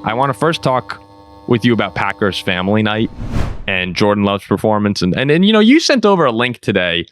I want to first talk with you about Packers family night and Jordan Love's performance. And you sent over a link today.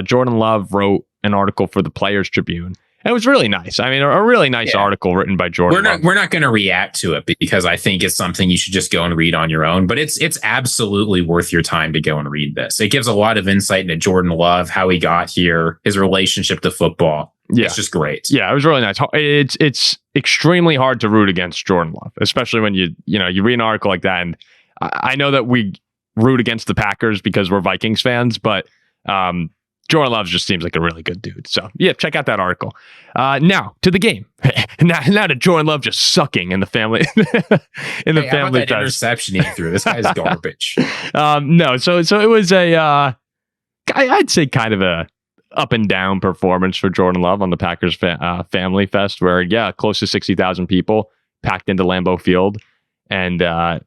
Jordan Love wrote an article for the Players Tribune. And it was really nice. I mean, a really nice article written by Jordan Love. We're not going to react to it because I think it's something you should just go and read on your own. But it's absolutely worth your time to go and read this. It gives a lot of insight into Jordan Love, how he got here, his relationship to football. Yeah. It's just great. Yeah, it was really nice. It's extremely hard to root against Jordan Love, especially when you read an article like that. And I know that we root against the Packers because we're Vikings fans, but Jordan Love just seems like a really good dude. So yeah, check out that article. Now to the game. now to Jordan Love just sucking in the family in the family. How about that interception he threw? This guy's garbage. No, so it was I'd say kind of a up and down performance for Jordan Love on the Packers Family Fest, where close to 60,000 people packed into Lambeau Field, and I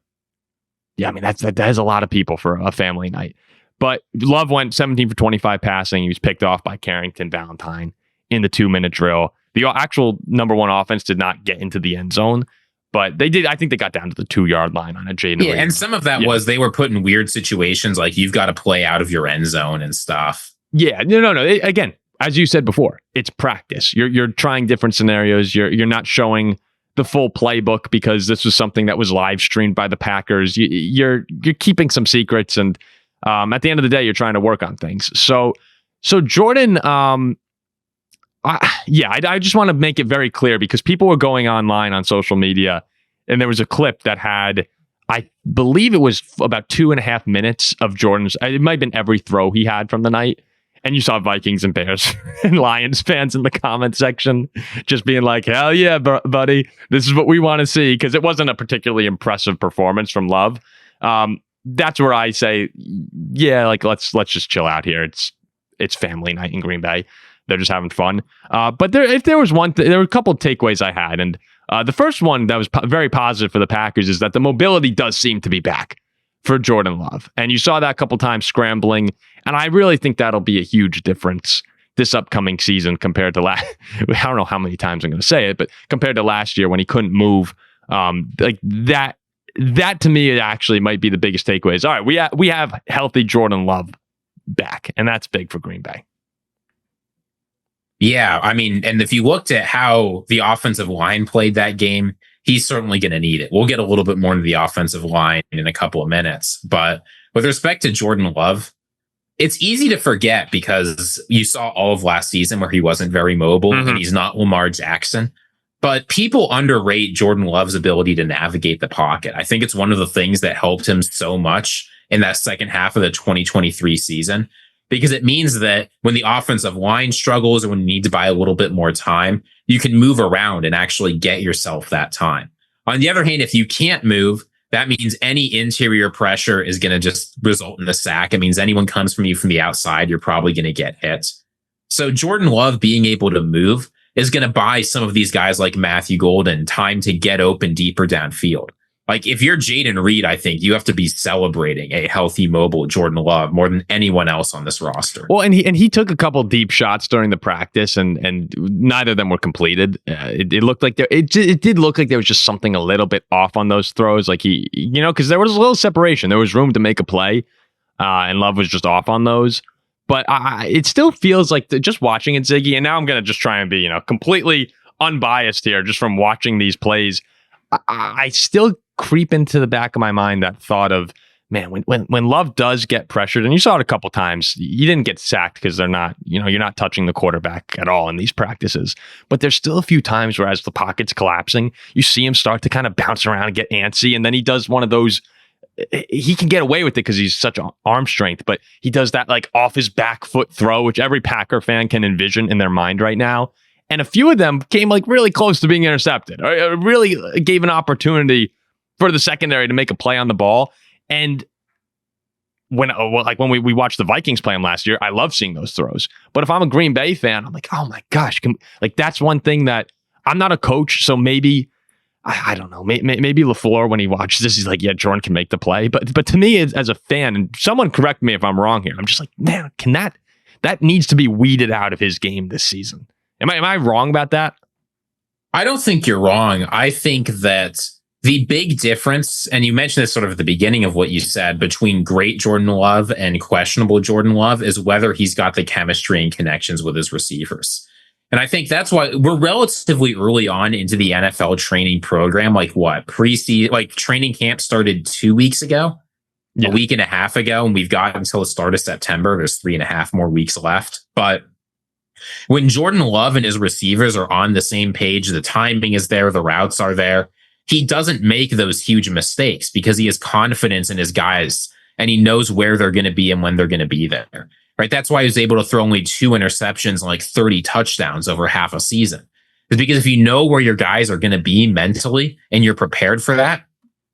mean that is a lot of people for a family night. But Love went 17 for 25 passing. He was picked off by Carrington Valentine in the 2-minute drill. The actual number one offense did not get into the end zone, but they did. I think they got down to the 2-yard line on a Jaden. Yeah, and some of that was they were put in weird situations, like you've got to play out of your end zone and stuff. Yeah, no. Again, as you said before, it's practice. You're trying different scenarios. You're not showing the full playbook because this was something that was live streamed by the Packers. You're keeping some secrets, and at the end of the day, you're trying to work on things. So Jordan, I just want to make it very clear because people were going online on social media, and there was a clip that had, I believe it was about 2.5 minutes of Jordan's. It might have been every throw he had from the night. And you saw Vikings and Bears and Lions fans in the comment section just being like, hell yeah, buddy, this is what we want to see, because it wasn't a particularly impressive performance from Love. That's where I say, let's just chill out here. It's family night in Green Bay. They're just having fun. But there were a couple of takeaways I had. And the first one that was very positive for the Packers is that the mobility does seem to be back for Jordan Love. And you saw that a couple times scrambling. And I really think that'll be a huge difference this upcoming season compared to I don't know how many times I'm going to say it, but compared to last year when he couldn't move, like that to me, it actually might be the biggest takeaways. All right, we have healthy Jordan Love back, and that's big for Green Bay. Yeah, I mean, and if you looked at how the offensive line played that game, he's certainly going to need it. We'll get a little bit more into the offensive line in a couple of minutes. But with respect to Jordan Love, it's easy to forget because you saw all of last season where he wasn't very mobile and he's not Lamar Jackson. But people underrate Jordan Love's ability to navigate the pocket. I think it's one of the things that helped him so much in that second half of the 2023 season, because it means that when the offensive line struggles or when you need to buy a little bit more time, you can move around and actually get yourself that time. On the other hand, if you can't move, that means any interior pressure is going to just result in the sack. It means anyone comes from you from the outside, you're probably going to get hit. So Jordan Love being able to move is going to buy some of these guys like Matthew Golden time to get open deeper downfield. Like if you're Jaden Reed, I think you have to be celebrating a healthy, mobile Jordan Love more than anyone else on this roster. Well, and he took a couple deep shots during the practice, and neither of them were completed. It looked like it did look like there was just something a little bit off on those throws. Like because there was a little separation, there was room to make a play, and Love was just off on those. But it still feels like just watching it, Ziggy. And now I'm going to just try and be completely unbiased here, just from watching these plays. I still creep into the back of my mind that thought of, man, when Love does get pressured, and you saw it a couple times, you didn't get sacked because they're not, you're not touching the quarterback at all in these practices. But there's still a few times where as the pocket's collapsing, you see him start to kind of bounce around and get antsy. And then he does one of those, he can get away with it because he's such arm strength, but he does that like off his back foot throw, which every Packer fan can envision in their mind right now. And a few of them came like really close to being intercepted, or really gave an opportunity for the secondary to make a play on the ball. And when we watched the Vikings play him last year, I love seeing those throws. But if I'm a Green Bay fan, I'm like, oh my gosh, that's one thing that I'm not a coach, so maybe I don't know. Maybe LaFleur, when he watches this, he's like, yeah, Jordan can make the play. But to me, as a fan, and someone correct me if I'm wrong here, I'm just like, man, that needs to be weeded out of his game this season. Am I wrong about that? I don't think you're wrong. I think that The big difference, and you mentioned this sort of at the beginning of what you said, between great Jordan Love and questionable Jordan Love is whether he's got the chemistry and connections with his receivers. And I think that's why we're relatively early on into the NFL training program. Like what? Preseason, like training camp started 2 weeks ago, a week and a half ago, and we've got until the start of September. There's 3.5 more weeks left. But when Jordan Love and his receivers are on the same page, the timing is there, the routes are there. He doesn't make those huge mistakes because he has confidence in his guys and he knows where they're going to be and when they're going to be there. Right? That's why he was able to throw only 2 interceptions and like 30 touchdowns over half a season. It's because if you know where your guys are going to be mentally and you're prepared for that,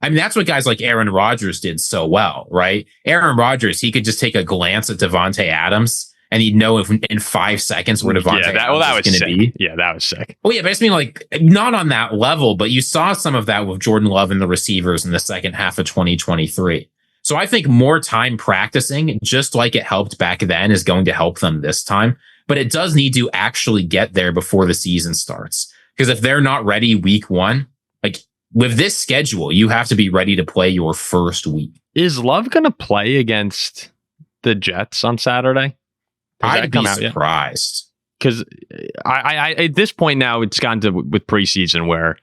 I mean, that's what guys like Aaron Rodgers did so well, right? Aaron Rodgers, he could just take a glance at Devontae Adams and he'd know if in 5 seconds where Devontae Adams was going to be. Yeah, that was sick. Oh, yeah, but I just mean like not on that level, but you saw some of that with Jordan Love and the receivers in the second half of 2023. So I think more time practicing, just like it helped back then, is going to help them this time. But it does need to actually get there before the season starts. Because if they're not ready week 1, like with this schedule, you have to be ready to play your first week. Is Love going to play against the Jets on Saturday? I'd be surprised. Because I at this point now, it's gone to with preseason where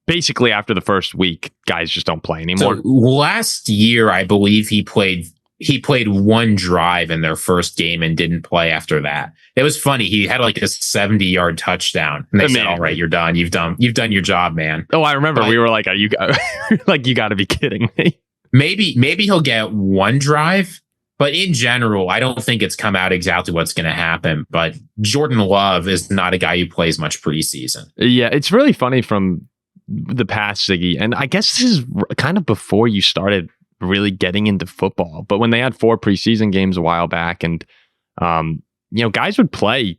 basically after the first week, guys just don't play anymore. So last year, I believe he played 1 drive in their first game and didn't play after that. It was funny. He had like a 70-yard touchdown. And they said, all right, you're done. You've done your job, man. Oh, I remember we were like, are you like, you got to be kidding me. Maybe he'll get 1 drive. But in general, I don't think it's come out exactly what's going to happen. But Jordan Love is not a guy who plays much preseason. Yeah, it's really funny from the past, Ziggy. And I guess this is kind of before you started really getting into football. But when they had 4 preseason games a while back and, guys would play,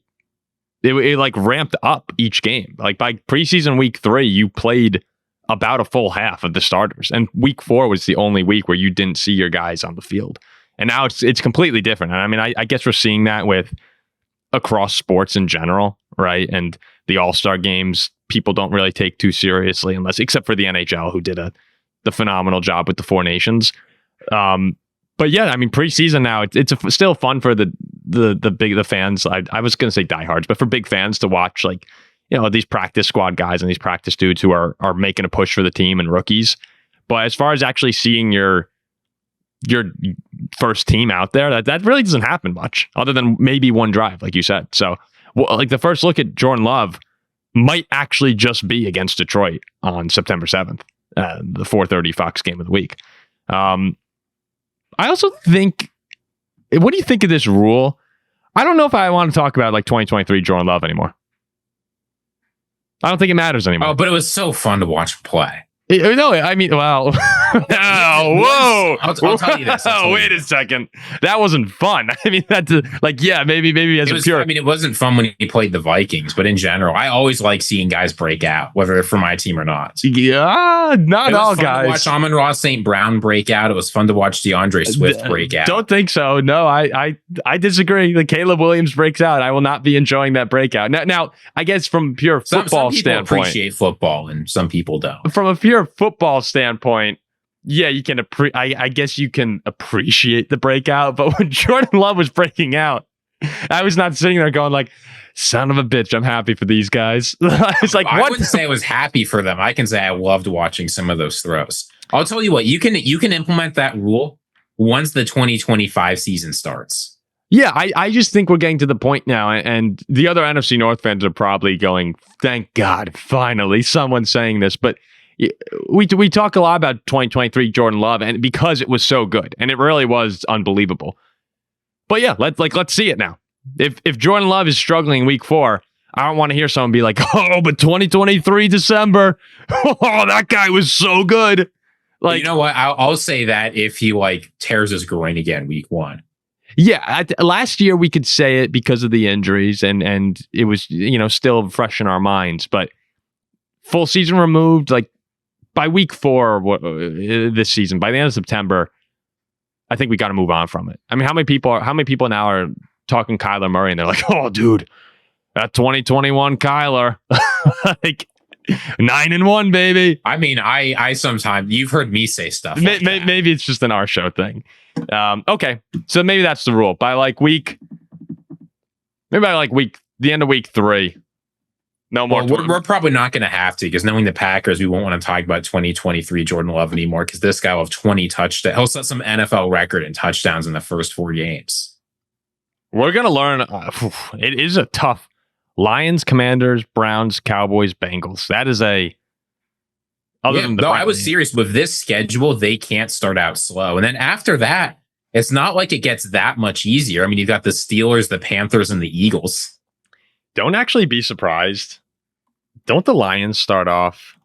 it like ramped up each game. Like by preseason week 3, you played about a full half of the starters. And week 4 was the only week where you didn't see your guys on the field. And now it's completely different. And I mean, I guess we're seeing that with across sports in general, right? And the All-Star games, people don't really take too seriously except for the NHL, who did the phenomenal job with the 4 nations. But yeah, I mean, preseason now, it's still fun for the fans. I was going to say diehards, but for big fans to watch, like, these practice squad guys and these practice dudes who are making a push for the team and rookies. But as far as actually seeing your first team out there, that really doesn't happen much other than maybe 1 drive, like you said. So like the first look at Jordan Love might actually just be against Detroit on September 7th, the 4:30 Fox game of the week. I also think, what do you think of this rule? I don't know if I want to talk about like 2023 Jordan Love anymore. I don't think it matters anymore. Oh, but it was so fun to watch him play. No, I mean, well, whoa! I'll tell you this. Wait a second. That wasn't fun. I mean, that's maybe as a pure. I mean, it wasn't fun when he played the Vikings, but in general, I always like seeing guys break out, whether they're for my team or not. Yeah, not all guys. It was fun to watch Amon-Ra St. Brown break out. It was fun to watch DeAndre Swift break out. Don't think so. No, I disagree. The Caleb Williams breaks out. I will not be enjoying that breakout. Now, I guess from pure football some standpoint, appreciate football, and some people don't. From a pure football standpoint, yeah, you can I guess you can appreciate the breakout, but when Jordan Love was breaking out, I was not sitting there going like, son of a bitch, I'm happy for these guys. I was like, I wouldn't say I was happy for them. I can say I loved watching some of those throws. I'll tell you what, you can implement that rule once the 2025 season starts. Yeah, I just think we're getting to the point now, and the other NFC North fans are probably going, thank God, finally, someone's saying this, but we talk a lot about 2023 Jordan Love, and because it was so good, and it really was unbelievable. But yeah, let's see it now. If Jordan Love is struggling in week 4, I don't want to hear someone be like, oh, but 2023 December, oh, that guy was so good. Like, you know what? I'll say that if he like tears his groin again week 1. Yeah, last year we could say it because of the injuries, and it was still fresh in our minds. But full season removed, like by week 4 this season, by the end of September, I think we got to move on from it. I mean, how many people now are talking Kyler Murray and they're like, oh, dude, that 2021 Kyler, like 9-1, baby. I mean, I sometimes, you've heard me say stuff like that. Maybe it's just an our show thing. Okay, so maybe that's the rule. By the end of week 3. No more. Well, we're probably not going to have to, because knowing the Packers, we won't want to talk about 2023 Jordan Love anymore, because this guy will have 20 touchdowns. He'll set some NFL record in touchdowns in the first 4 games. We're going to learn. It is a tough Lions, Commanders, Browns, Cowboys, Bengals. That is a. I was serious. With this schedule, they can't start out slow. And then after that, it's not like it gets that much easier. I mean, you've got the Steelers, the Panthers, and the Eagles. Don't actually be surprised. Don't the Lions start off?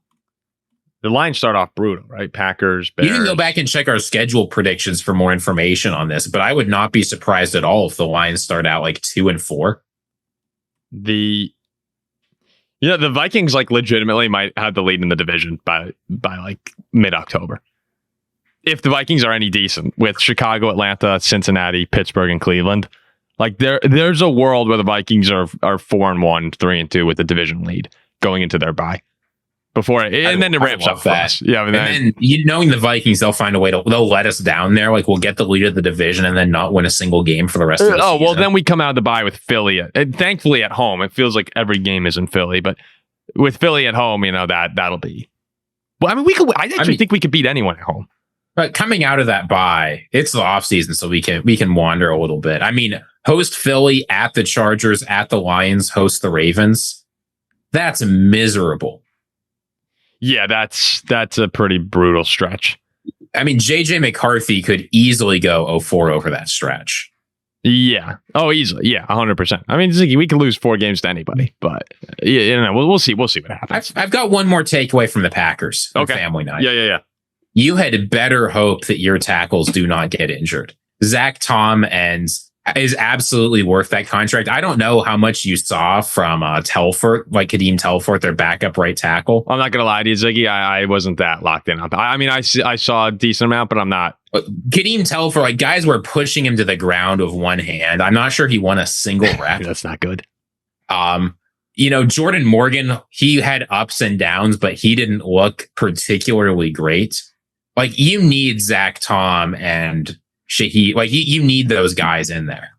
The Lions start off brutal, right? Packers, Bears. You can go back and check our schedule predictions for more information on this, but I would not be surprised at all if the Lions start out like 2-4. The Vikings like legitimately might have the lead in the division by like mid-October. If the Vikings are any decent with Chicago, Atlanta, Cincinnati, Pittsburgh, and Cleveland, like there's a world where the Vikings are 4-1, 3-2 with the division lead going into their bye. And then it ramps up fast. Yeah, and then knowing the Vikings, they'll find a way they'll let us down there. Like we'll get the lead of the division and then not win a single game for the rest of the season. Oh, well, then we come out of the bye with Philly. Thankfully at home. It feels like every game is in Philly, but with Philly at home, that'll be. Well, I mean, I think we could beat anyone at home. But coming out of that bye, it's the offseason, so we can wander a little bit. I mean, host Philly, at the Chargers, at the Lions, host the Ravens. That's miserable. Yeah, that's a pretty brutal stretch. I mean, JJ McCarthy could easily go 0-4 over that stretch. Yeah. Oh, easily. Yeah, 100%. I mean, Ziggy, we can lose 4 games to anybody, but we'll see. We'll see what happens. I've got one more takeaway from the Packers. Okay. Family night. Yeah. You had better hope that your tackles do not get injured. Zach Tom is absolutely worth that contract. I don't know how much you saw from Telfort, like Kadeem Telfort, their backup right tackle. I'm not going to lie to you, Ziggy. I wasn't that locked in. I mean, I saw a decent amount, but I'm not. Kadeem Telfort, like guys were pushing him to the ground with one hand. I'm not sure he won a single rep. That's not good. Jordan Morgan, he had ups and downs, but he didn't look particularly great. Like you need Zach Tom and Shaheed, like you need those guys in there.